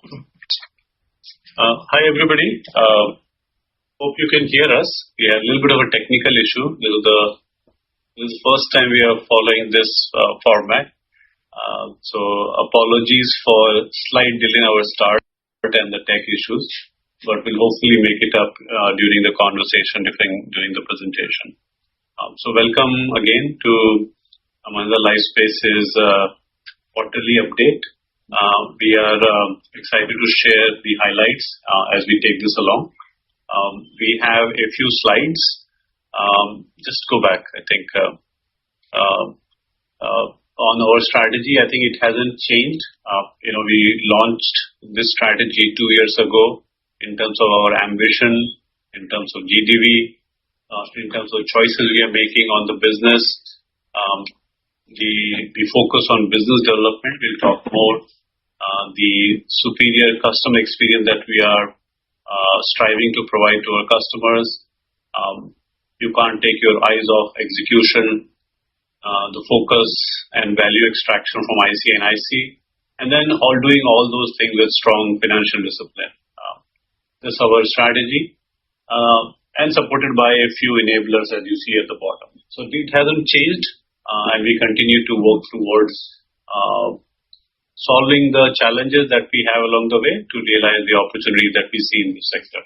Hi everybody. Hope you can hear us. We had a little bit of a technical issue. This is the first time we are following this format. So apologies for slight delay in our start and the tech issues, but we'll hopefully make it up during the conversation during the presentation. So welcome again to Mahindra Lifespace's quarterly update. We are excited to share the highlights as we take this along. We have a few slides. Just go back, I think. On our strategy, I think it hasn't changed. We launched this strategy 2 years ago in terms of our ambition, in terms of GDV, in terms of choices we are making on the business. The focus on business development, we'll talk more. The superior customer experience that we are striving to provide to our customers. You can't take your eyes off execution, the focus and value extraction from IC and IC, and then doing all those things with strong financial discipline. This is our strategy, and supported by a few enablers as you see at the bottom. So it hasn't changed, and we continue to work towards solving the challenges that we have along the way to realize the opportunities that we see in this sector.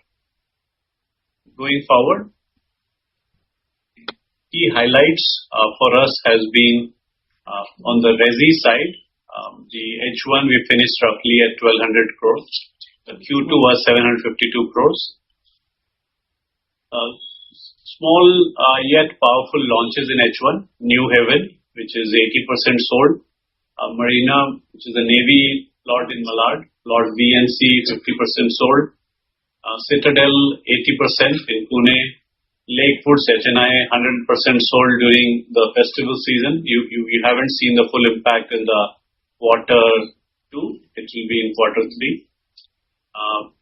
Going forward, key highlights for us has been on the resi side. The H1 we finished roughly at 1200 crores. The Q2 was 752 crores. Small yet powerful launches in H1. New Haven, which is 80% sold. Marina, which is a Navy plot in Malad. Plot B and C, 50% sold. Citadel, 80% in Pune. Lakewoods, HNI, 100% sold during the festival season. You haven't seen the full impact in the quarter 2. It will be in quarter 3.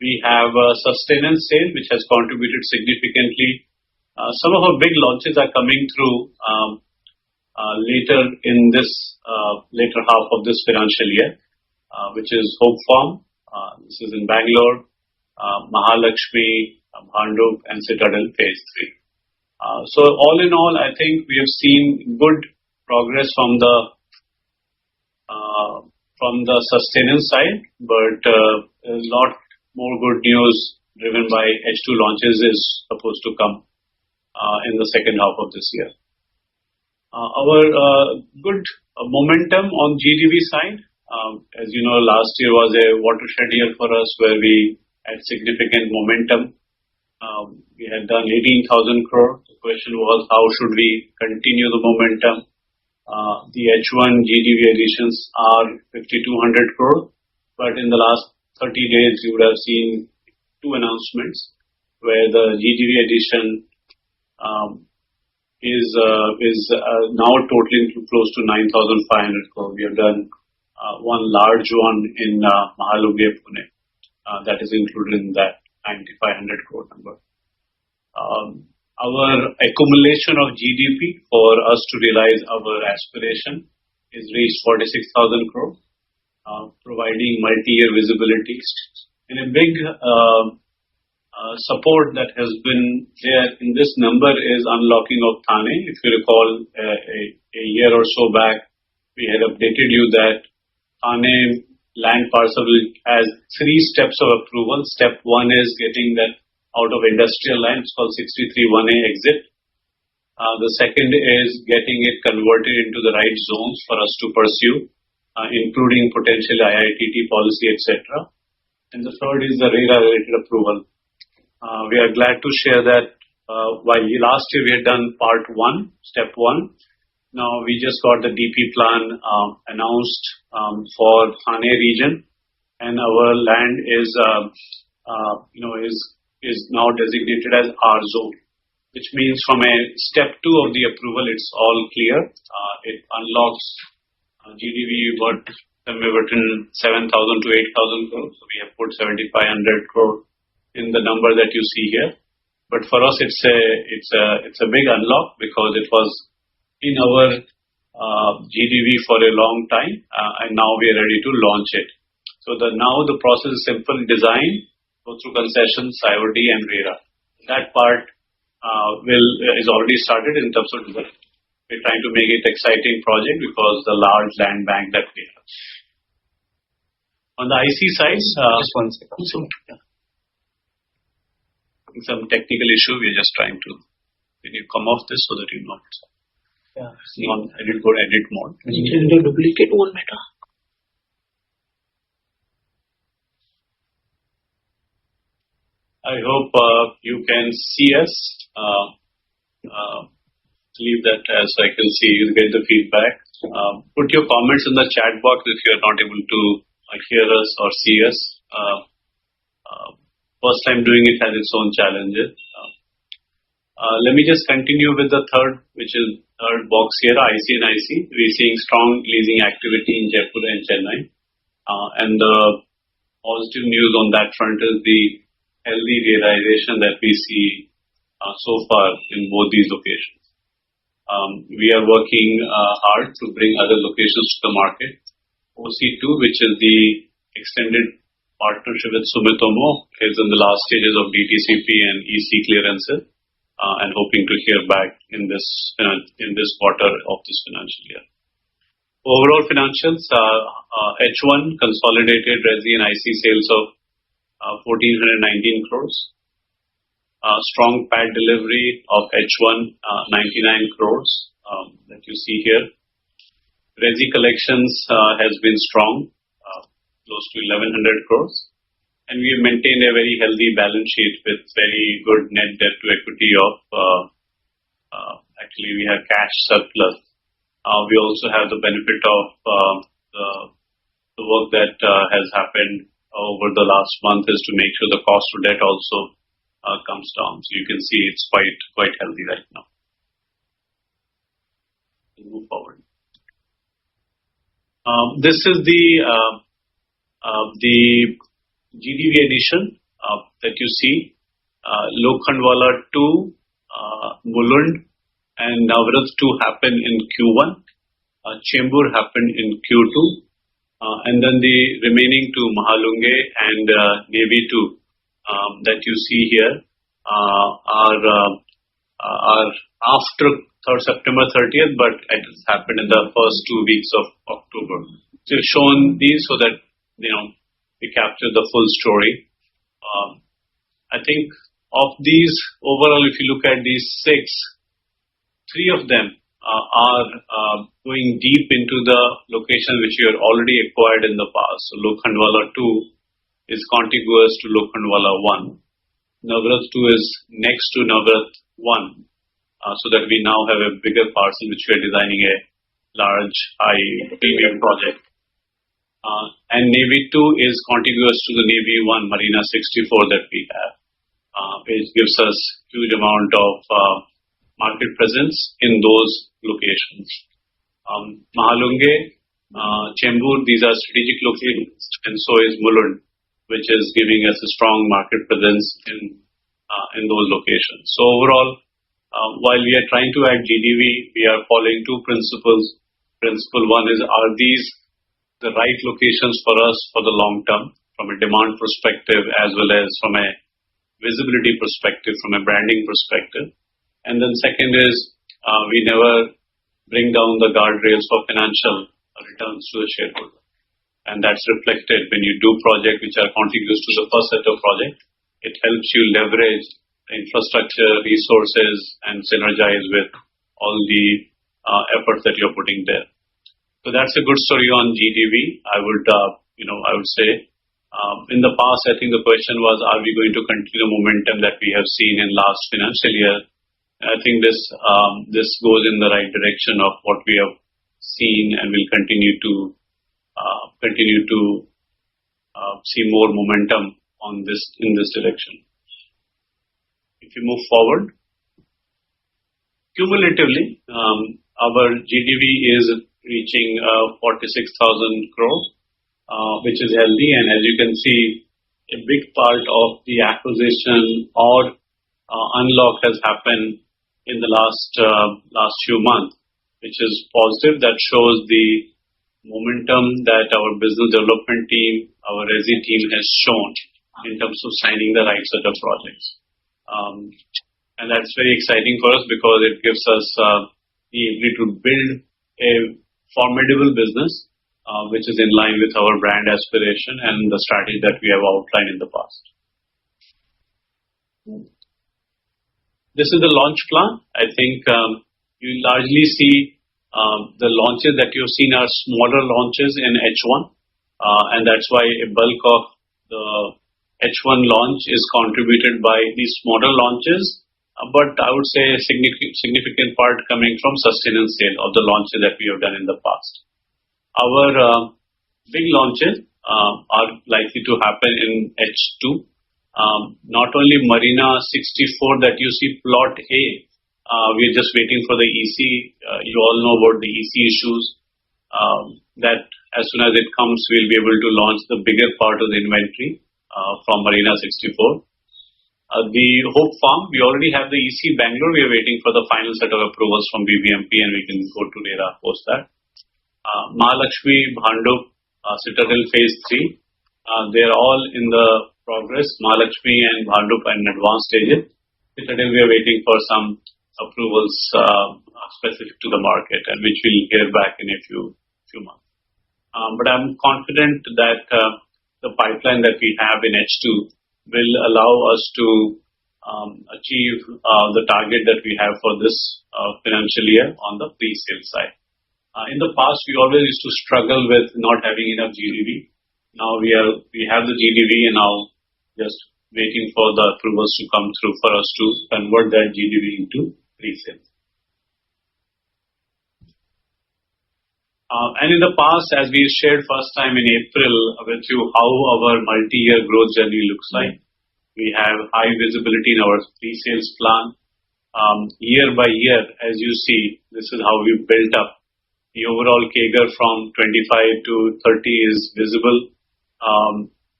We have a sustenance sale, which has contributed significantly. Some of our big launches are coming through later in this later half of this financial year, which is Hope Farm. This is in Bangalore, Mahalakshmi, Bhandup, and Citadel Phase 3. So all in all, I think we have seen good progress from the sustenance side, but a lot more good news driven by H2 launches is supposed to come in the second half of this year. Our good momentum on GDV side, as you know, last year was a watershed year for us where we had significant momentum. We had done 18,000 crore. The question was, how should we continue the momentum? The H1 GDV additions are 5,200 crore, but in the last 30 days, you would have seen 2 announcements where the GDV addition is now totaling to close to 9,500 crore. We have done one large one in Mahalunge, Pune. That is included in that 9,500 crore number. Our accumulation of GDP for us to realize our aspiration is reached 46,000 crore, providing multi-year visibility. And a big support that has been there in this number is unlocking of Thane. If you recall, a year or so back, we had updated you that Thane land parcel has 3 steps of approval. Step 1 is getting that out of industrial land. It's called 63-1A exit. The second is getting it converted into the right zones for us to pursue, including potential IITT policy, etc. And the third is the RERA-related approval. We are glad to share that while last year we had done part 1, step 1, now we just got the DP plan announced for Thane region, and our land is now designated as R zone, which means from a step 2 of the approval, it's all clear. It unlocks GDV worth somewhere between 7,000 to 8,000 crore. So we have put 7,500 crore in the number that you see here. But for us, it's a big unlock because it was in our GDV for a long time, and now we are ready to launch it. So now the process is simple: design, go through concessions, IOD and RERA. That part is already started in terms of design. We're trying to make it exciting project because the large land bank that we have. On the IC side, just one second. Some technical issue. We're just trying to. Can you come off this so that you know? On edit code, edit mode. Duplicate one meta. I hope you can see us. Leave that as I can see you, get the feedback. Put your comments in the chat box if you are not able to hear us or see us. First time doing it has its own challenges. Let me just continue with the third, which is third box here, IC and IC. We're seeing strong leasing activity in Jaipur and Chennai. And the positive news on that front is the healthy realization that we see so far in both these locations. We are working hard to bring other locations to the market. OC2, which is the extended partnership with Sumitomo, is in the last stages of DTCP and EC clearances, and hoping to hear back in this quarter of this financial year. Overall financials, H1 consolidated Resi and IC sales of 1,419 crores. Strong PAT delivery of H1, 99 crores that you see here. Resi collections has been strong, close to 1,100 crores. And we have maintained a very healthy balance sheet with very good net debt to equity of, actually we have cash surplus. We also have the benefit of the work that has happened over the last month is to make sure the cost of debt also comes down. So you can see it's quite healthy right now. We'll move forward. This is the GDV addition that you see. Lokhandwala 2, Mulund and Navrat 2 happened in Q1. Chembur happened in Q2. And then the remaining two, Mahalunge and Navy 2, that you see here are after September 30th, but it has happened in the first 2 weeks of October. So we've shown these so that we capture the full story. I think of these overall, if you look at these 6, 3 of them are going deep into the location which you had already acquired in the past. So Lokhandwala 2 is contiguous to Lokhandwala 1. Navrat 2 is next to Navrat 1, so that we now have a bigger parcel which we are designing a large high premium project. And Navy 2 is contiguous to the Navy 1 Marina 64 that we have, which gives us huge amount of market presence in those locations. Mahalunge, Chembur, these are strategic locations, and so is Mulund, which is giving us a strong market presence in those locations. So overall, while we are trying to add GDV, we are following 2 principles. Principle 1 is, are these the right locations for us for the long term, from a demand perspective as well as from a visibility perspective, from a branding perspective. And then second is, we never bring down the guardrails for financial returns to the shareholder. And that's reflected when you do projects which are contiguous to the first set of projects. It helps you leverage infrastructure, resources, and synergize with all the efforts that you're putting there. So that's a good story on GDV. I would say, in the past, I think the question was, are we going to continue the momentum that we have seen in last financial year? I think this goes in the right direction of what we have seen, and will continue to see more momentum on this in this direction. If you move forward, cumulatively, our GDV is reaching 46,000 crores, which is healthy. And as you can see, a big part of the acquisition or unlock has happened in the last few months, which is positive. That shows the momentum that our business development team, our resi team has shown in terms of signing the right set of projects. And that's very exciting for us because it gives us the ability to build a formidable business which is in line with our brand aspiration and the strategy that we have outlined in the past. This is the launch plan. I think you largely see the launches that you've seen are smaller launches in H1, and that's why a bulk of the H1 launch is contributed by these smaller launches, but I would say a significant part coming from sustenance sale of the launches that we have done in the past. Our big launches are likely to happen in H2. Not only Marina 64 that you see plot A, we are just waiting for the EC. You all know about the EC issues. That as soon as it comes, we'll be able to launch the bigger part of the inventory from Marina 64. The Hope Farm, we already have the EC Bangalore. We are waiting for the final set of approvals from BBMP and we can go to RERA post that. Mahalakshmi, Bhandup, Citadel Phase 3, they are all in the progress. Mahalakshmi and Bhandup are in advanced stages. Citadel, we are waiting for some approvals specific to the market and which we'll hear back in a few months. But I'm confident that the pipeline that we have in H2 will allow us to achieve the target that we have for this financial year on the pre-sale side. In the past, we always used to struggle with not having enough GDV. Now we have the GDV and now just waiting for the approvals to come through for us to convert that GDV into pre-sale. And in the past, as we shared first time in April with you how our multi-year growth journey looks like, we have high visibility in our pre-sales plan. Year by year, as you see, this is how we've built up. The overall CAGR from 25 to 30 is visible.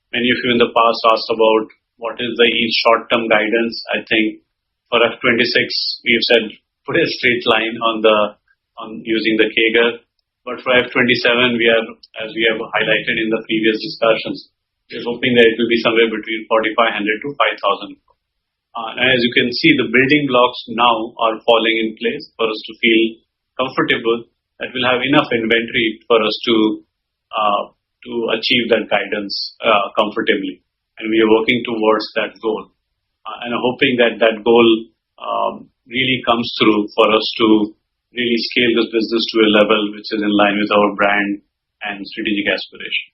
Many of you in the past asked about what is the each short-term guidance. I think for F26, we've said put a straight line on using the CAGR. But for F27, we are, as we have highlighted in the previous discussions, we're hoping that it will be somewhere between 4,500 to 5,000. And as you can see, the building blocks now are falling in place for us to feel comfortable that we'll have enough inventory for us to achieve that guidance comfortably. And we are working towards that goal. And I'm hoping that that goal really comes through for us to really scale this business to a level which is in line with our brand and strategic aspiration.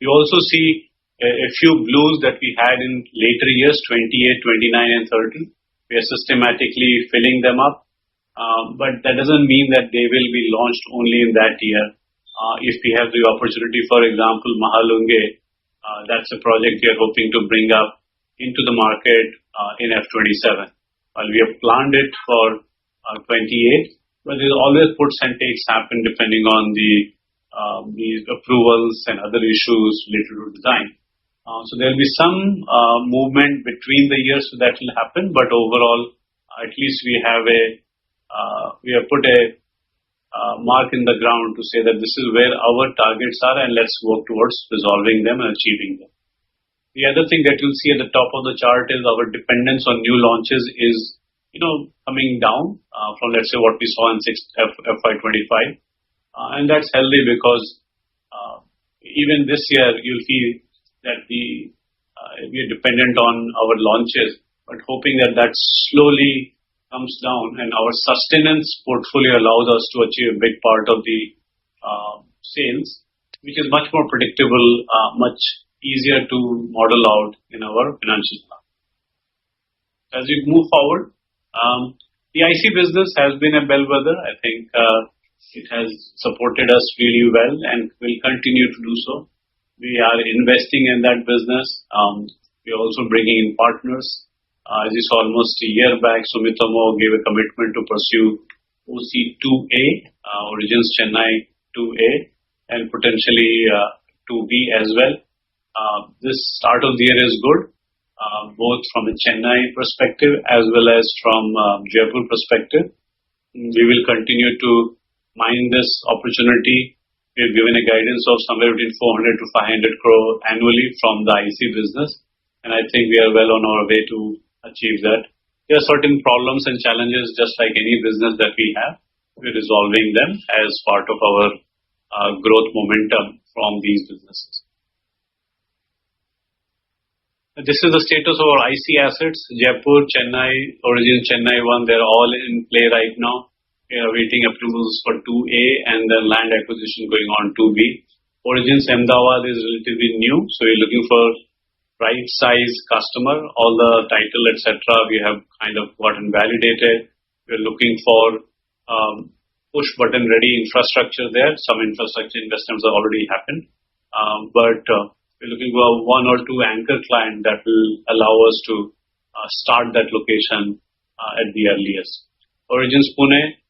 We also see a few blues that we had in later years, 28, 29 and 30. We are systematically filling them up. But that doesn't mean that they will be launched only in that year. If we have the opportunity, for example, Mahalunge, that's a project we are hoping to bring up into the market in F27. Well, we have planned it for 28, but there's always puts and takes happen depending on the approvals and other issues related to design. So there will be some movement between the years so that will happen, but overall, at least we have put a mark in the ground to say that this is where our targets are and let's work towards resolving them and achieving them. The other thing that you'll see at the top of the chart is our dependence on new launches is coming down from, let's say, what we saw in FY25. And that's healthy because even this year, you'll see that we are dependent on our launches, but hoping that that slowly comes down and our sustenance portfolio allows us to achieve a big part of the sales, which is much more predictable, much easier to model out in our financial plan. As we move forward, the IC business has been a bellwether. I think it has supported us really well and will continue to do so. We are investing in that business. We are also bringing in partners. As you saw almost a year back, Sumitomo gave a commitment to pursue OC2A, Origins Chennai 2A, and potentially 2B as well. This start of the year is good. Both from a Chennai perspective as well as from Jaipur perspective. We will continue to mine this opportunity. We have given a guidance of somewhere between 400 to 500 crore annually from the IC business, and I think we are well on our way to achieve that. There are certain problems and challenges, just like any business that we have. We're resolving them as part of our growth momentum from these businesses. This is the status of our IC assets. Jaipur, Chennai, Origins Chennai 1, they're all in play right now. We are waiting approvals for 2A and then land acquisition going on 2B. Origins Ahmedabad is relatively new, so we're looking for right size customer. All the title, etc., we have kind of gotten validated. We're looking for push button ready infrastructure there. Some infrastructure investments have already happened, but we're looking for one or two anchor clients that will allow us to start that location at the earliest. Origins Pune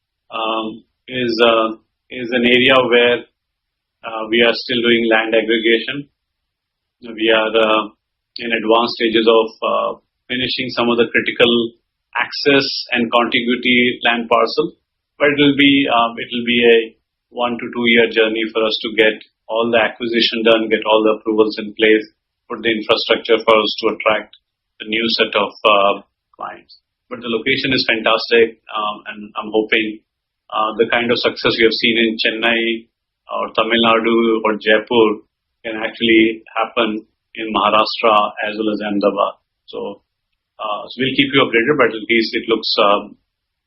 is an area where we are still doing land aggregation. We are in advanced stages of finishing some of the critical access and contiguity land parcel, but it will be a 1 to 2 year journey for us to get all the acquisition done, get all the approvals in place, put the infrastructure for us to attract the new set of clients. But the location is fantastic, and I'm hoping the kind of success we have seen in Chennai or Tamil Nadu or Jaipur can actually happen in Maharashtra as well as Ahmedabad. So we'll keep you updated, but at least it looks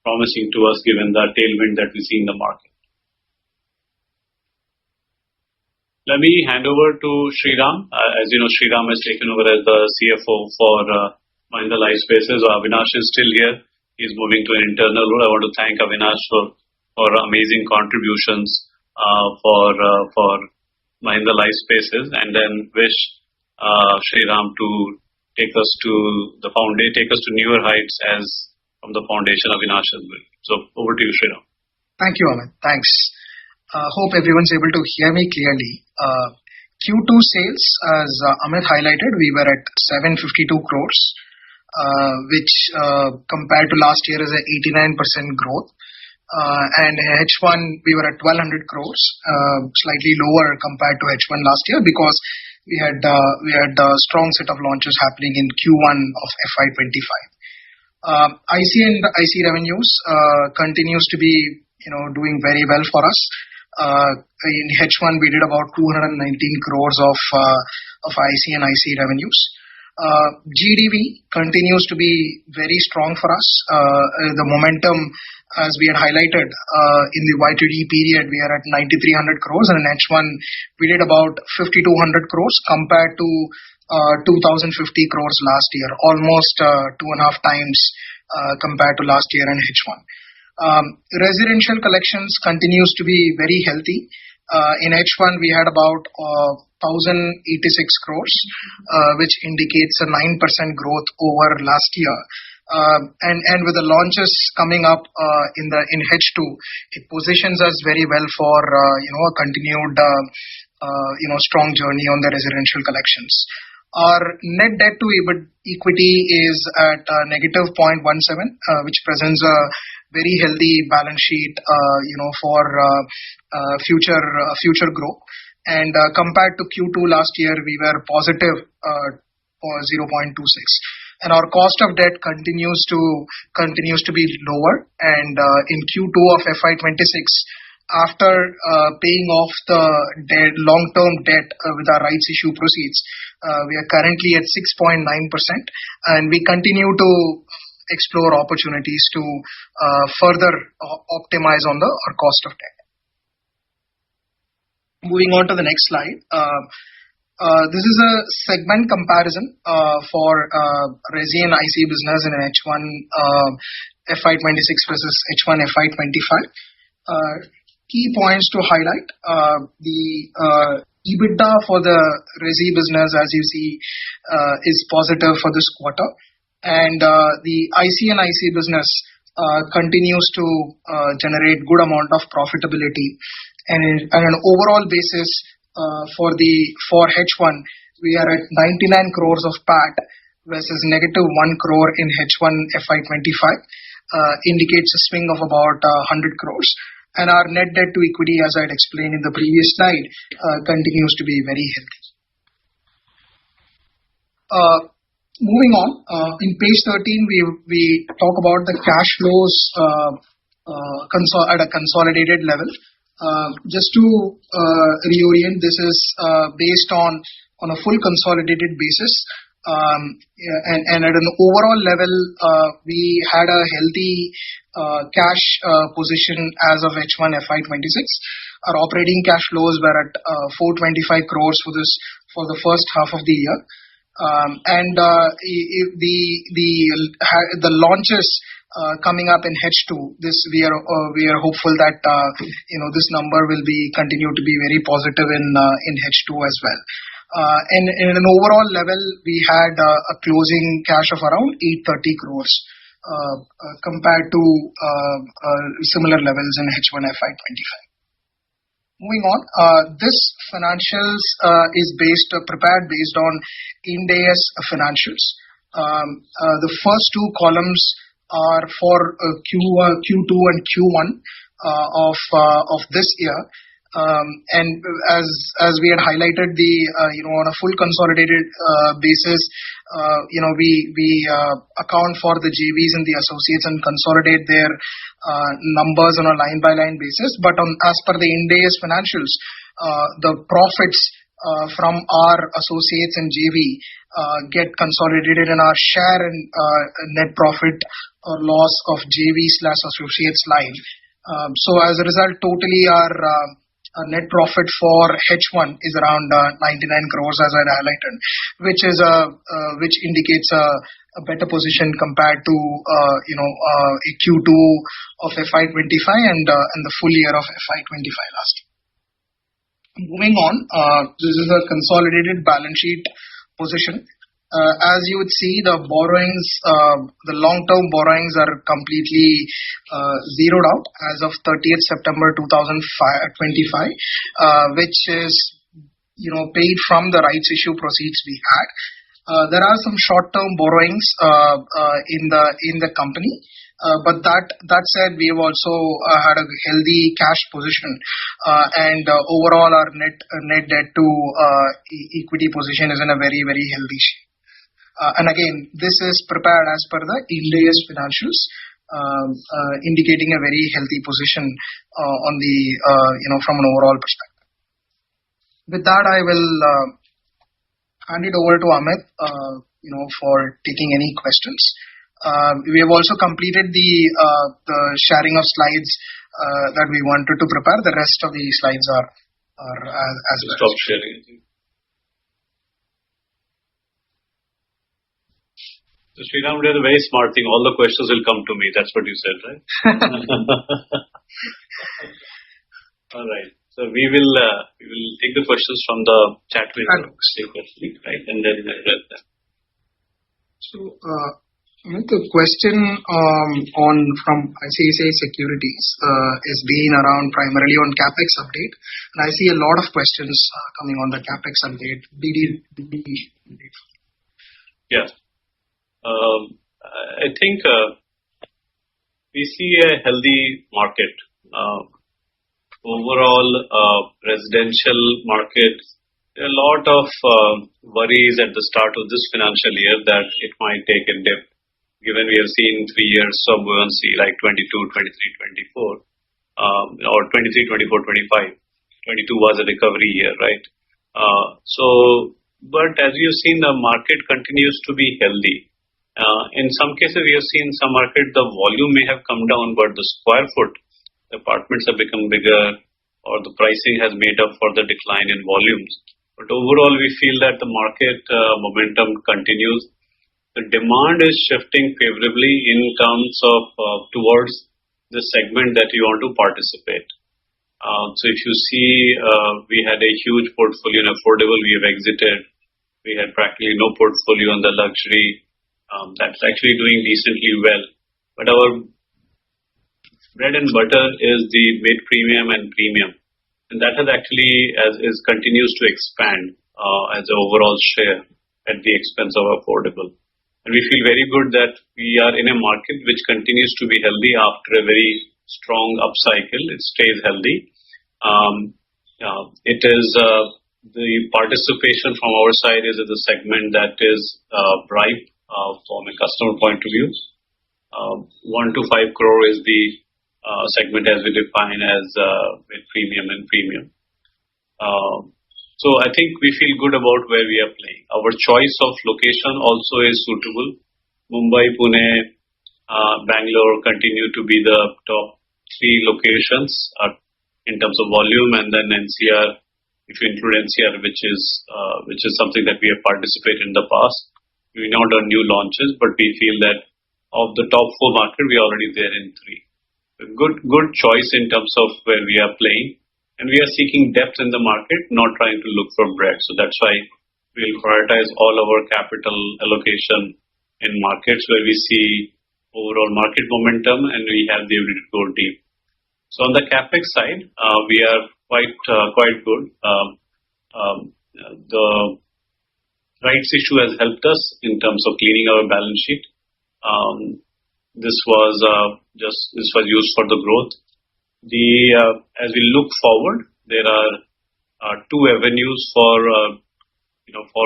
promising to us given the tailwind that we see in the market. Let me hand over to Sriram. As you know, Sriram has taken over as the CFO for Mahindra Lifespace. Avinash is still here. He's moving to an internal role. I want to thank Avinash for amazing contributions for Mahindra Lifespace, and then wish Sriram to take us to newer heights as from the foundation Avinash has built. So over to you, Sriram. Thank you, Amit. Thanks. Hope everyone's able to hear me clearly. Q2 sales, as Amit highlighted, we were at 752 crores, which compared to last year is a 89% growth. And H1 we were at 1200 crores, slightly lower compared to H1 last year because we had a strong set of launches happening in Q1 of FY25. IC and IC revenues continues to be doing very well for us. In H1 we did about 219 crores of IC and IC revenues. GDV continues to be very strong for us. The momentum, as we had highlighted in the YTD period, we are at 9,300 crores, and in H1 we did about 5,200 crores compared to 2,050 crores last year, almost 2.5 times compared to last year in H1. Residential collections continues to be very healthy. In H1 we had about 1,086 crores, which indicates a 9% growth over last year. And with the launches coming up in H2, it positions us very well for a continued strong journey on the residential collections. Our net debt to equity is at negative 0.17, which presents a very healthy balance sheet, for future growth. And compared to Q2 last year, we were positive 0.26. And our cost of debt continues to be lower. And in Q2 of FY26, after paying off the long-term debt with our rights issue proceeds, we are currently at 6.9%, and we continue to explore opportunities to further optimize on our cost of debt. Moving on to the next slide. This is a segment comparison for Resi and IC business in H1 FY26 versus H1 FY25. Key points to highlight. The EBITDA for the Resi business, as you see, is positive for this quarter. And the IC and IC business continues to generate good amount of profitability. And on an overall basis, for H1, we are at 99 crores of PAT versus negative 1 crore in H1 FY25, indicates a swing of about 100 crores. and our net debt to equity, as I had explained in the previous slide, continues to be very healthy. Moving on, in page 13, we talk about the cash flows at a consolidated level. Just to reorient, this is based on a full consolidated basis. And at an overall level, we had a healthy cash position as of H1 FY26. Our operating cash flows were at 425 crores for the first half of the year. And the launches coming up in H2, we are hopeful that this number will continue to be very positive in H2 as well. And in an overall level, we had a closing cash of around 830 crores compared to similar levels in H1 FY25. Moving on, this financials is prepared based on Ind AS financials. The first two columns are for Q2 and Q1 of this year. And as we had highlighted, on a full consolidated basis, we account for the JVs and the associates and consolidate their numbers on a line-by-line basis. But as per the Ind AS financials, the profits from our associates and JV get consolidated in our share and net profit or loss of JV/associates line. So as a result, totally our net profit for H1 is around 99 crores, as I highlighted, which indicates a better position compared to a Q2 of FY25 and the full year of FY25 last year. Moving on, this is a consolidated balance sheet position. As you would see, the borrowings, the long-term borrowings are completely zeroed out as of 30th September 2025, which is paid from the rights issue proceeds we had. There are some short-term borrowings in the company, but that said, we have also had a healthy cash position, and overall our net debt to equity position is in a very, very healthy shape. And again, this is prepared as per the Ind AS financials, indicating a very healthy position on the from an overall perspective. With that, I will hand it over to Amit, for taking any questions. We have also completed the sharing of slides that we wanted to prepare. The rest of the slides are as well. Stop sharing, I think. So Sriram did a very smart thing. All the questions will come to me. That's what you said, right? All right. So we will take the questions from the chat window, right? And then read them. So, the question from ICICI Securities is being around primarily on CapEx update, and I see a lot of questions coming on the CapEx update. Yeah. I think we see a healthy market. Overall, residential market, there are a lot of worries at the start of this financial year that it might take a dip, given we have seen 3 years of buoyancy like 22, 23, 24, or 23, 24, 25. 22 was a recovery year, right? But as you've seen, the market continues to be healthy. In some cases, we have seen some market, the volume may have come down, but the square foot, the apartments have become bigger, or the pricing has made up for the decline in volumes. But overall, we feel that the market momentum continues. The demand is shifting favorably in terms of towards the segment that you want to participate. So if you see, we had a huge portfolio in affordable, we have exited. We had practically no portfolio on the luxury. That's actually doing decently well. But our bread and butter is the mid-premium and premium. And that has actually, continues to expand as an overall share at the expense of affordable. And we feel very good that we are in a market which continues to be healthy after a very strong upcycle. It stays healthy. It is the participation from our side is in the segment that is ripe from a customer point of view. 1 to 5 crore is the segment as we define as with premium and premium. So I think we feel good about where we are playing. Our choice of location also is suitable. Mumbai, Pune, Bangalore continue to be the top 3 locations in terms of volume, and then NCR, if you include NCR, which is something that we have participated in the past. We've not done new launches, but we feel that of the top 4 market, we are already there in 3. A good choice in terms of where we are playing, and we are seeking depth in the market, not trying to look for breadth. So that's why we'll prioritize all our capital allocation in markets where we see overall market momentum and we have the ability to go deep. So on the capex side, we are quite good. The rights issue has helped us in terms of cleaning our balance sheet. This was used for the growth. As we look forward, there are 2 avenues for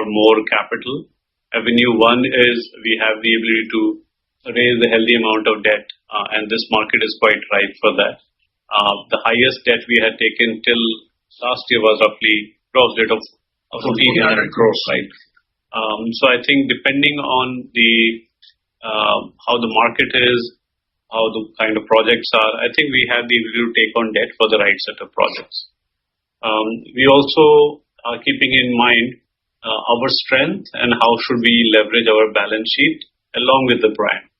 more capital. Avenue 1 is we have the ability to raise a healthy amount of debt, and this market is quite ripe for that. The highest debt we had taken till last year was roughly gross debt of 1,400 crores, right? So I think depending on how the market is, how the kind of projects are, I think we have the ability to take on debt for the right set of projects. We also are keeping in mind our strength and how should we leverage our balance sheet along with the brand.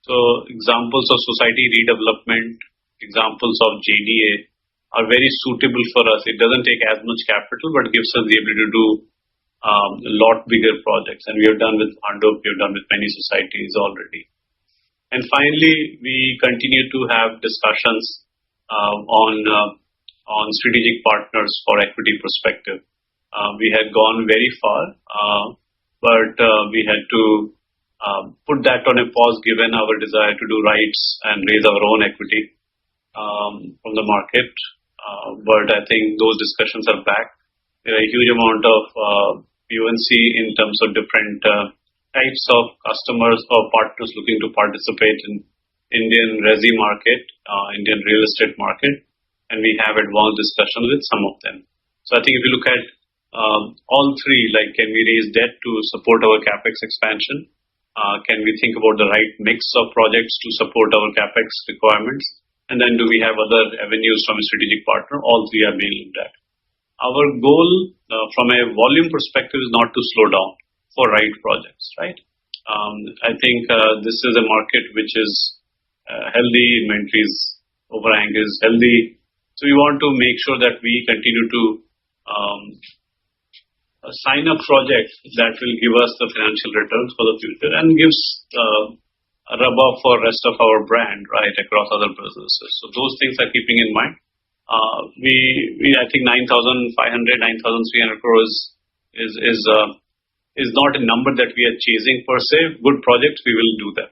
So examples of society redevelopment, examples of JDA are very suitable for us. It doesn't take as much capital, but gives us the ability to do a lot bigger projects. And we have done with Mahindra, we have done with many societies already. And finally, we continue to have discussions on strategic partners for equity perspective. We had gone very far, but we had to put that on a pause given our desire to do rights and raise our own equity from the market. But I think those discussions are back. There are a huge amount of buoyancy in terms of different types of customers or partners looking to participate in Indian resi market, Indian real estate market, and we have advanced discussions with some of them. So I think if you look at all 3, like can we raise debt to support our capex expansion? Can we think about the right mix of projects to support our capex requirements? And then do we have other avenues from a strategic partner? All 3 are being looked at. Our goal from a volume perspective is not to slow down for right projects, right? I think this is a market which is healthy, inventories overhang is healthy. So we want to make sure that we continue to sign up projects that will give us the financial returns for the future and gives a rub-off for rest of our brand, right, across other businesses. So those things are keeping in mind. I think 9,500, 9,300 crores is not a number that we are chasing per se. Good projects, we will do them.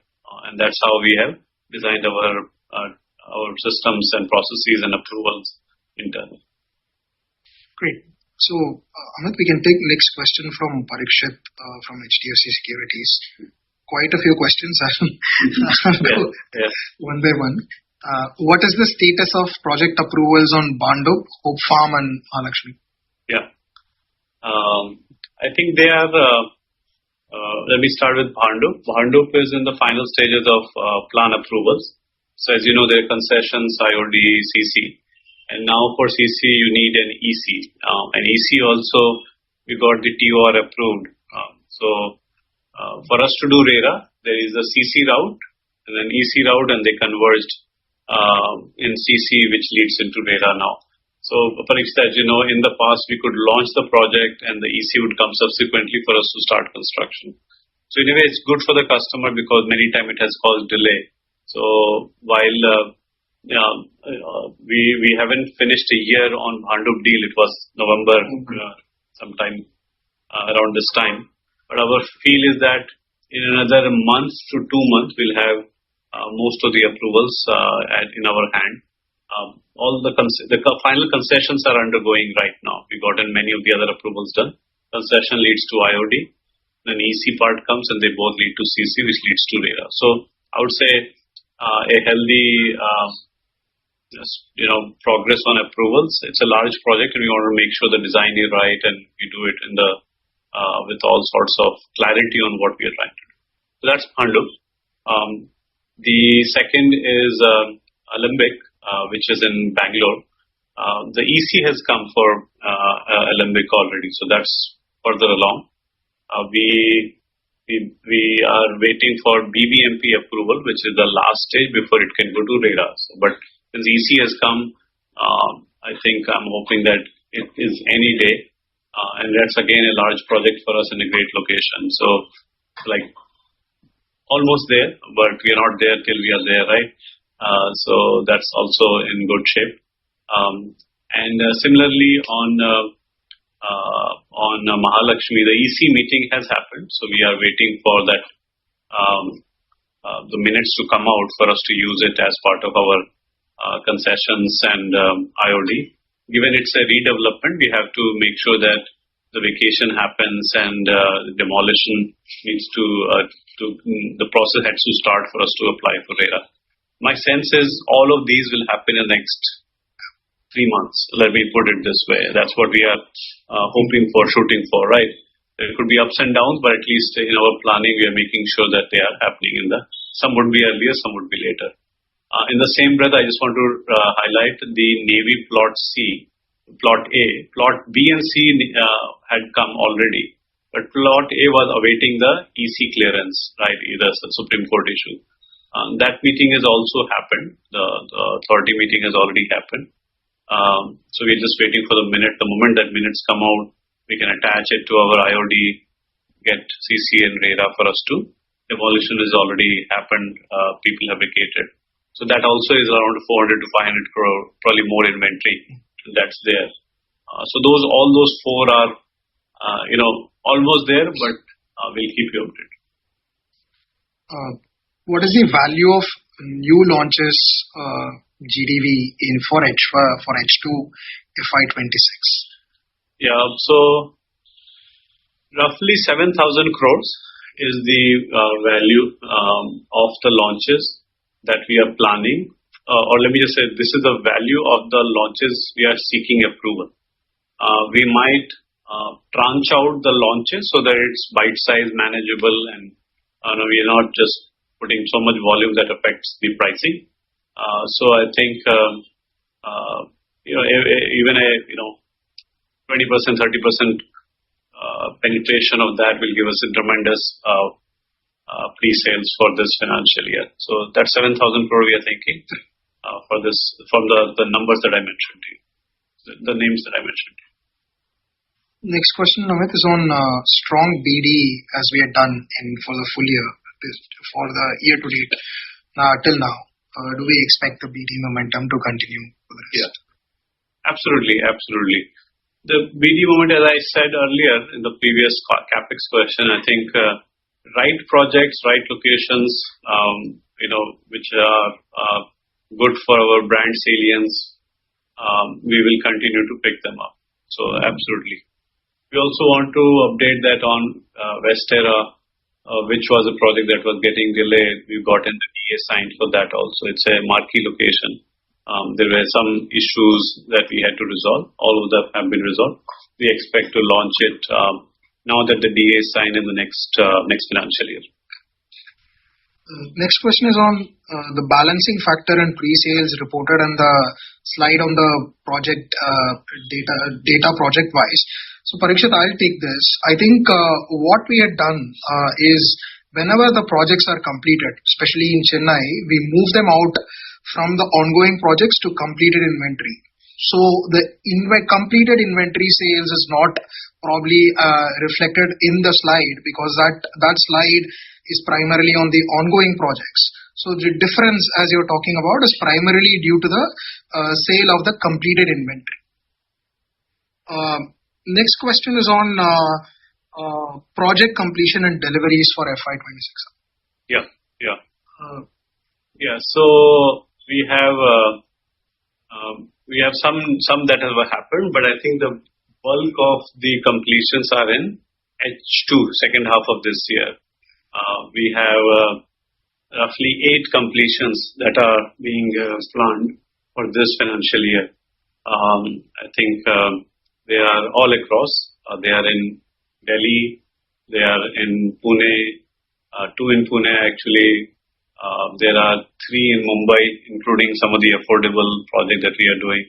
And that's how we have designed our systems and processes and approvals internally. Great. So, Amit, we can take next question from Parikshit from HDFC Securities. Quite a few questions. I'll go one by one. What is the status of project approvals on Bhandup, Hope Farm and Mahalakshmi? Yeah. I think they are, let me start with Bhandup. Bhandup is in the final stages of plan approvals. So as you know, there are concessions, IOD, CC. And now for CC, you need an EC. And EC also, we got the TOR approved. So for us to do RERA, there is a CC route and an EC route, and they converged in CC, which leads into RERA now. So Parikshit, as you know, in the past, we could launch the project and the EC would come subsequently for us to start construction. So in a way, it's good for the customer because many times it has caused delay. So while we haven't finished a year on Bhandup deal, it was November sometime around this time. But our feel is that in another month to 2 months, we'll have most of the approvals in our hand. All the final concessions are undergoing right now. We got in many of the other approvals done. Concession leads to IOD, then EC part comes and they both lead to CC, which leads to RERA. So I would say a healthy progress on approvals. It's a large project and we want to make sure the design is right and we do it in the with all sorts of clarity on what we are trying to do. So that's Pandu. The second is Alembic, which is in Bangalore. The EC has come for Alembic already, so that's further along. We are waiting for BBMP approval, which is the last stage before it can go to RERA. But since EC has come, I think I'm hoping that it is any day. And that's again a large project for us in a great location. So like almost there, but we are not there till we are there, right? So that's also in good shape. And similarly on Mahalakshmi, the EC meeting has happened. So we are waiting for that the minutes to come out for us to use it as part of our concessions and IOD. Given it's a redevelopment, we have to make sure that the vacation happens and demolition needs to the process has to start for us to apply for RERA. My sense is all of these will happen in the next 3 months. Let me put it this way. That's what we are hoping for, shooting for, right? There could be ups and downs, but at least in our planning, we are making sure that they are happening some would be earlier, some would be later. In the same breath, I just want to highlight the Navy Plot C, Plot A. Plot B and C had come already, but Plot A was awaiting the EC clearance, right? Either Supreme Court issue. That meeting has also happened. The authority meeting has already happened. So we're just waiting for the minute. The moment that minutes come out, we can attach it to our IOD, get CC and RERA for us to. Demolition has already happened. People have vacated. So that also is around 400 to 500 crore, probably more inventory that's there. So all those four are, almost there, but we'll keep you updated. What is the value of new launches GDV for H2 FY26? Yeah, so roughly 7,000 crores is the value of the launches that we are planning. Or let me just say, this is the value of the launches we are seeking approval. We might tranche out the launches so that it's bite-sized, manageable, and we are not just putting so much volume that affects the pricing. So I think even a 20%, 30% penetration of that will give us a tremendous pre-sales for this financial year. So that's 7,000 crore we are thinking for this from the numbers that I mentioned to you, the names that I mentioned to you. Next question, Amit, is on strong BD as we had done for the full year, for the year to date till now. Do we expect the BD momentum to continue for the rest? Yeah, absolutely. The BD moment, as I said earlier in the previous CapEx question, I think right projects, right locations, which are good for our brand salience, we will continue to pick them up. So absolutely. We also want to update that on Westera, which was a project that was getting delayed. We got in the DA signed for that also. It's a marquee location. There were some issues that we had to resolve. All of them have been resolved. We expect to launch it now that the DA is signed in the next financial year. Next question is on the balancing factor and pre-sales reported on the slide on the project data project wise. So Parikshit, I'll take this. I think what we had done is whenever the projects are completed, especially in Chennai, we move them out from the ongoing projects to completed inventory. So the completed inventory sales is not probably reflected in the slide because that slide is primarily on the ongoing projects. So the difference, as you're talking about, is primarily due to the sale of the completed inventory. Next question is on project completion and deliveries for FY26. Yeah. Yeah. So we have some that have happened, but I think the bulk of the completions are in H2, second half of this year. We have roughly 8 completions that are being planned for this financial year. I think they are all across. They are in Delhi, they are in Pune, 2 in Pune actually. There are 3 in Mumbai, including some of the affordable projects that we are doing.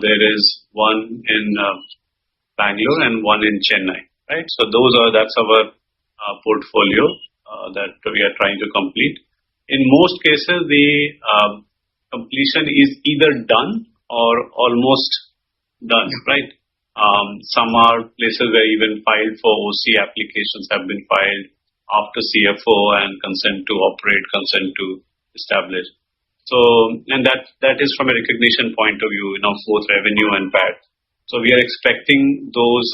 There is 1 in Bangalore and 1 in Chennai, right? So that's our portfolio that we are trying to complete. In most cases, the completion is either done or almost done, right? Some are places where even filed for OC applications have been filed after CFO and consent to operate, consent to establish. So, and that is from a recognition point of view, both revenue and PAT. So we are expecting those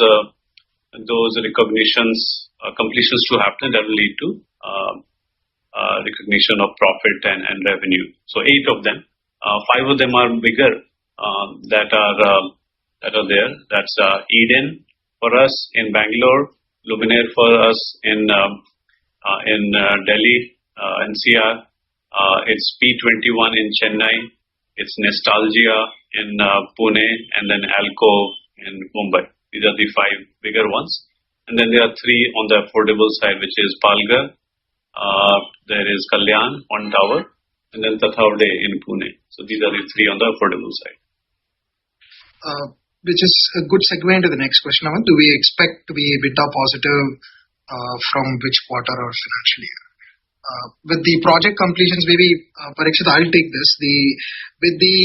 recognitions, completions to happen that will lead to recognition of profit and revenue. So 8 of them, 5 of them are bigger that are there. That's Eden for us in Bangalore, Luminaire for us in Delhi, NCR. It's P21 in Chennai. It's Nostalgia in Pune, and then Alcove in Mumbai. These are the 5 bigger ones. And then there are 3 on the affordable side, which is Palghar. There is Kalyan, 1 tower, and then Tathawade in Pune. So these are the 3 on the affordable side. Which is a good segue into the next question. Do we expect to be EBITDA positive from which quarter or financial year? With the project completions, maybe Parikshit, I'll take this. With the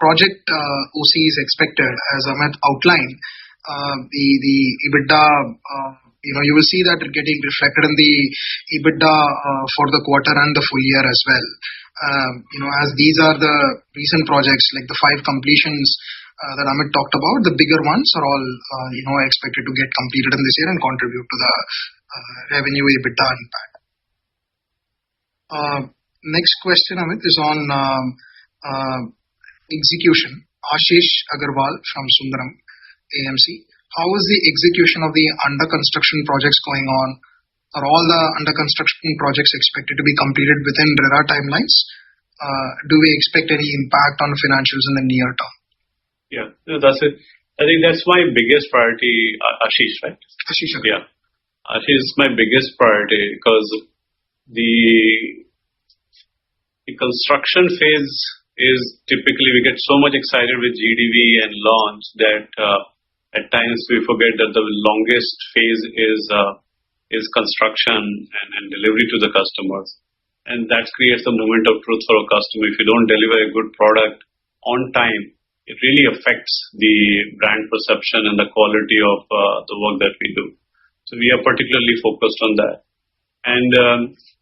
project OCs expected, as Amit outlined, the EBITDA, you will see that getting reflected in the EBITDA for the quarter and the full year as well. As these are the recent projects, like the 5 completions that Amit talked about, the bigger ones are all, expected to get completed in this year and contribute to the revenue, EBITDA and PAT. Next question, Amit, is on execution. Ashish Agarwal from Sundaram AMC. How is the execution of the under construction projects going on? Are all the under construction projects expected to be completed within RERA timelines? Do we expect any impact on financials in the near term? Yeah, that's it. I think that's my biggest priority, Ashish, right? Ashish. Yeah. Ashish is my biggest priority because the construction phase is typically, we get so much excited with GDV and launch that at times we forget that the longest phase is construction and delivery to the customers. And that creates the moment of truth for a customer. If you don't deliver a good product on time, it really affects the brand perception and the quality of the work that we do. So we are particularly focused on that. And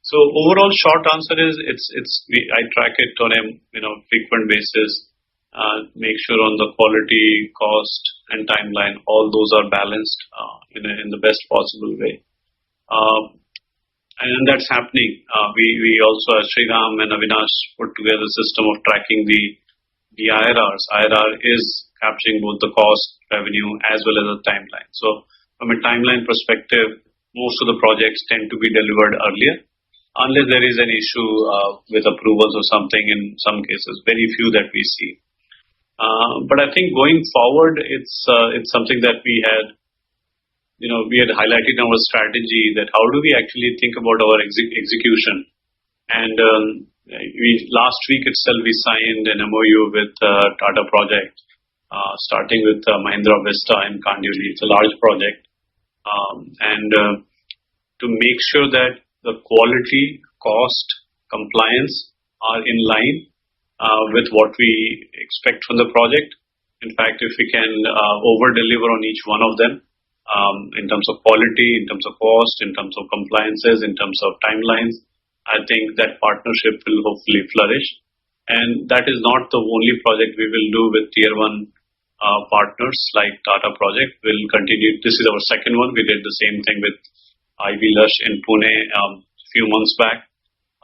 so overall short answer is I track it on a frequent basis, make sure on the quality, cost and timeline, all those are balanced in the best possible way. And that's happening. We also, as Sriram and Avinash put together a system of tracking the IRRs. IRR is capturing both the cost, revenue, as well as the timeline. So from a timeline perspective, most of the projects tend to be delivered earlier, unless there is an issue with approvals or something in some cases, very few that we see. But I think going forward, it's something that we had highlighted in our strategy, that how do we actually think about our execution. And last week itself, we signed an MOU with Tata Project, starting with Mahindra Vista in Kandivali. It's a large project. And to make sure that the quality, cost, compliance are in line with what we expect from the project. In fact, if we can over-deliver on each one of them, in terms of quality, in terms of cost, in terms of compliances, in terms of timelines, I think that partnership will hopefully flourish. And that is not the only project we will do with tier 1 partners like Tata Project. We'll continue. This is our second one. We did the same thing with Ivy Lush in Pune a few months back.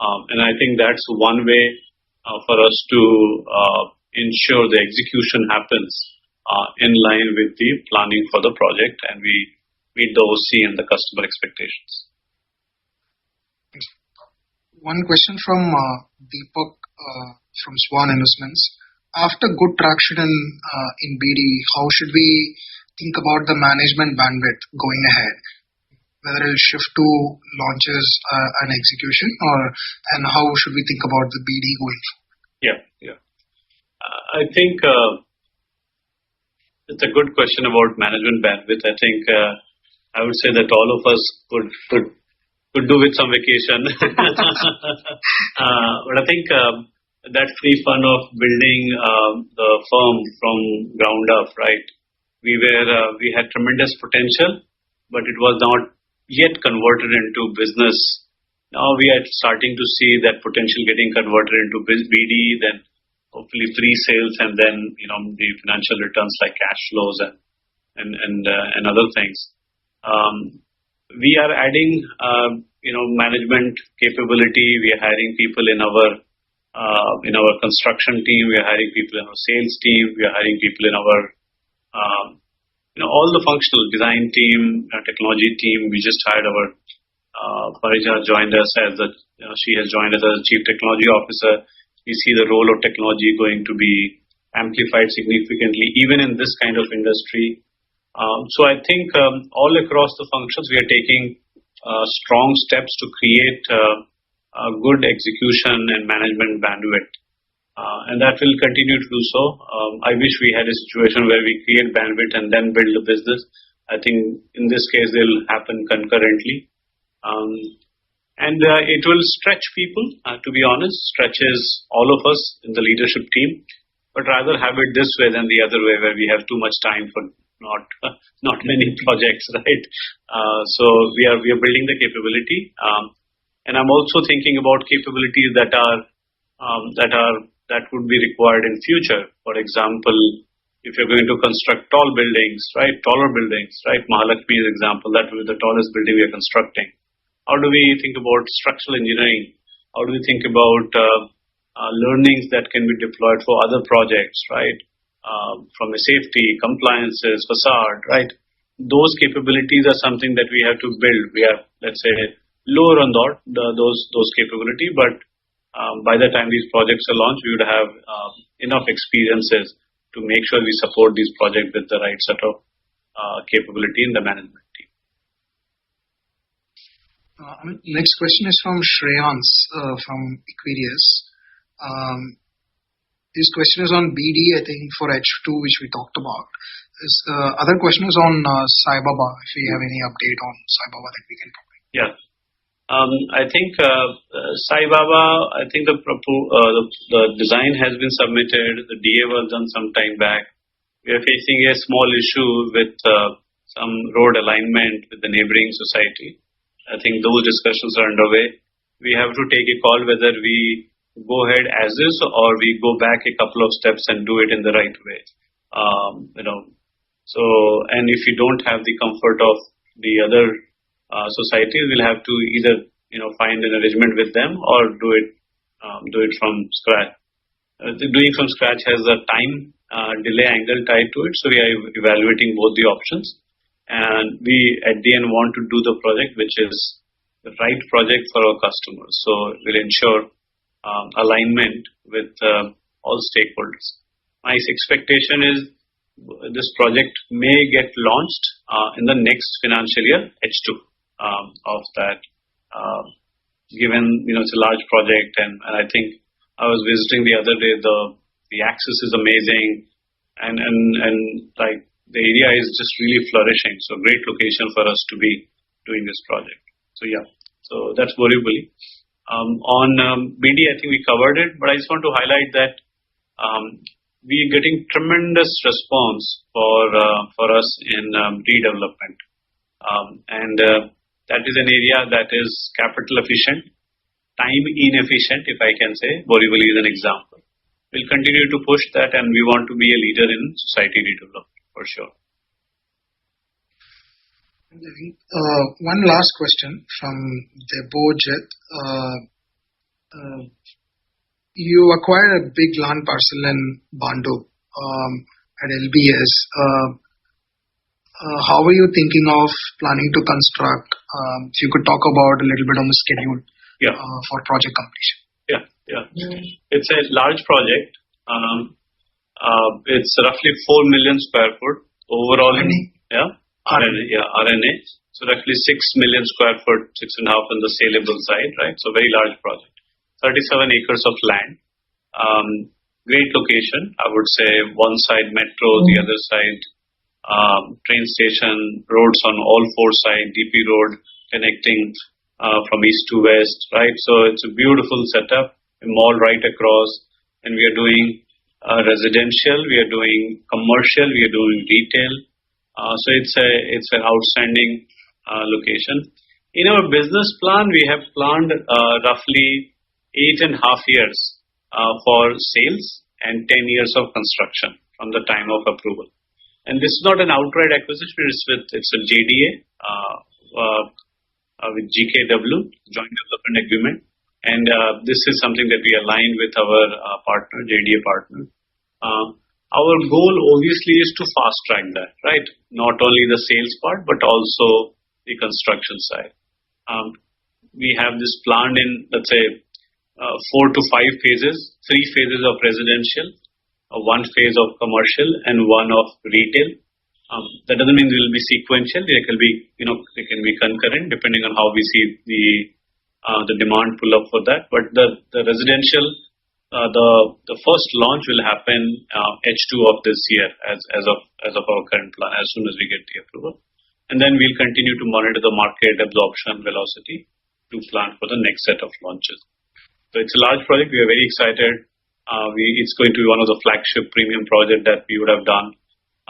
And I think that's one way for us to ensure the execution happens in line with the planning for the project, and we meet the OC and the customer expectations. One question from Deepak from Swan Investments. After good traction in BD, how should we think about the management bandwidth going ahead? Whether it'll shift to launches and execution, and how should we think about the BD going forward? Yeah. I think it's a good question about management bandwidth. I think I would say that all of us could do with some vacation. But I think that free fun of building the firm from ground up, right? We had tremendous potential, but it was not yet converted into business. Now we are starting to see that potential getting converted into BD, then hopefully pre-sales, and then the financial returns like cash flows and other things. We are adding management capability. We are hiring people in our construction team. We are hiring people in our sales team. We are hiring people in our all the functional design team, technology team. We just hired our Parija joined us she has joined as a chief technology officer. We see the role of technology going to be amplified significantly, even in this kind of industry. So I think all across the functions, we are taking strong steps to create a good execution and management bandwidth. And that will continue to do so. I wish we had a situation where we create bandwidth and then build the business. I think in this case, they'll happen concurrently. And it will stretch people, to be honest, stretches all of us in the leadership team, but rather have it this way than the other way, where we have too much time for not many projects, right? So we are building the capability. And I'm also thinking about capabilities that would be required in future. For example, if you're going to construct taller buildings, right? Mahalakshmi is an example. That will be the tallest building we are constructing. How do we think about structural engineering? How do we think about learnings that can be deployed for other projects, right? From a safety, compliances, facade, right? Those capabilities are something that we have to build. We are, let's say, lower on those capability, but by the time these projects are launched, we would have enough experiences to make sure we support these projects with the right set of capability in the management team. Next question is from Shreyans from Equirius. This question is on BD, I think, for H2, which we talked about. This other question is on Sai Baba, if we have any update on Sai Baba that we can provide. Yeah. I think Sai Baba, I think the design has been submitted. The DA was done some time back. We are facing a small issue with some road alignment with the neighboring society. I think those discussions are underway. We have to take a call whether we go ahead as is or we go back a couple of steps and do it in the right way. So, and if you don't have the comfort of the other society, we'll have to either find an arrangement with them or do it from scratch. Doing from scratch has a time delay angle tied to it, so we are evaluating both the options, and we at the end want to do the project which is the right project for our customers. So we'll ensure alignment with all stakeholders. My expectation is this project may get launched in the next financial year, H2 of that. Given it's a large project, and I think I was visiting the other day. The access is amazing, and like the area is just really flourishing. So great location for us to be doing this project. So yeah, so that's Borivali. On BD, I think we covered it, but I just want to highlight that we are getting tremendous response for us in redevelopment, and that is an area that is capital efficient, time inefficient, if I can say. Borivali is an example. We'll continue to push that, and we want to be a leader in society redevelopment for sure. One last question from Debojit. You acquired a big land parcel in Bandu at LBS. How are you thinking of planning to construct? If you could talk about a little bit on the schedule for project completion. It's a large project. It's roughly 4 million square foot overall. RNA. So roughly 6 million square foot, 6.5 on the saleable side, right? So very large project. 37 acres of land. Great location. I would say one side metro, the other side train station, roads on all four sides, DP road connecting from east to west, right? So it's a beautiful setup, a mall right across, and we are doing residential, we are doing commercial, we are doing retail. So it's an outstanding location. In our business plan, we have planned roughly 8.5 years for sales and 10 years of construction from the time of approval. And this is not an outright acquisition, it's a JDA with GKW, Joint Development Agreement. And this is something that we align with our partner, JDA partner. Our goal obviously is to fast track that, right? Not only the sales part, but also the construction side. We have this planned in, let's say, 4 to 5 phases, 3 phases of residential, 1 phase of commercial, and 1 of retail. That doesn't mean they will be sequential. They can be, they can be concurrent depending on how we see the demand pull up for that. But the residential, the first launch will happen H2 of this year as of our current plan, as soon as we get the approval. And then we'll continue to monitor the market absorption velocity to plan for the next set of launches. So it's a large project. We are very excited. It's going to be one of the flagship premium projects that we would have done.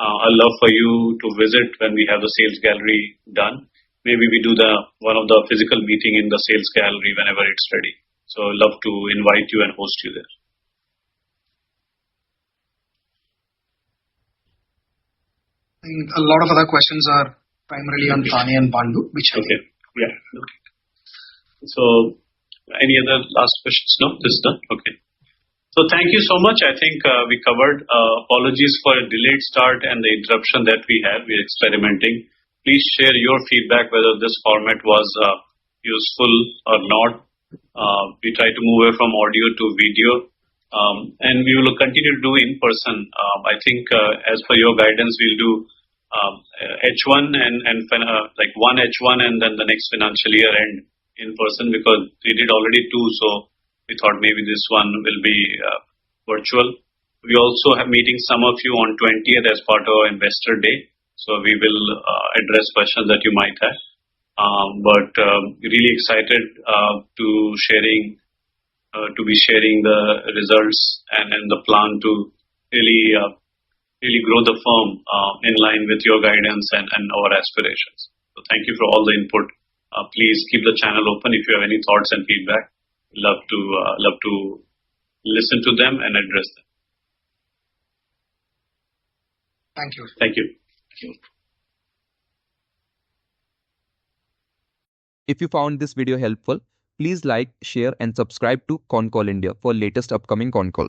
I'd love for you to visit when we have the sales gallery done. Maybe we do one of the physical meeting in the sales gallery whenever it's ready. So I'd love to invite you and host you there. A lot of other questions are primarily on Thane and Bandu, which Okay. So any other last questions? No, this is done. Okay. So thank you so much. I think we covered. Apologies for a delayed start and the interruption that we had. We're experimenting. Please share your feedback whether this format was useful or not. We try to move away from audio to video, and we will continue to do in person. I think as per your guidance, we'll do H1 and like one H1 and then the next financial year end in person, because we did already 2, so we thought maybe this one will be virtual. We also have meeting some of you on 20th as part of our investor day, so we will address questions that you might have. But really excited to be sharing the results and the plan to really grow the firm in line with your guidance and our aspirations. So thank you for all the input. Please keep the channel open if you have any thoughts and feedback. Love to listen to them and address them. Thank you. Thank you. If you found this video helpful, please like, share and subscribe to Concall India for latest upcoming Concall.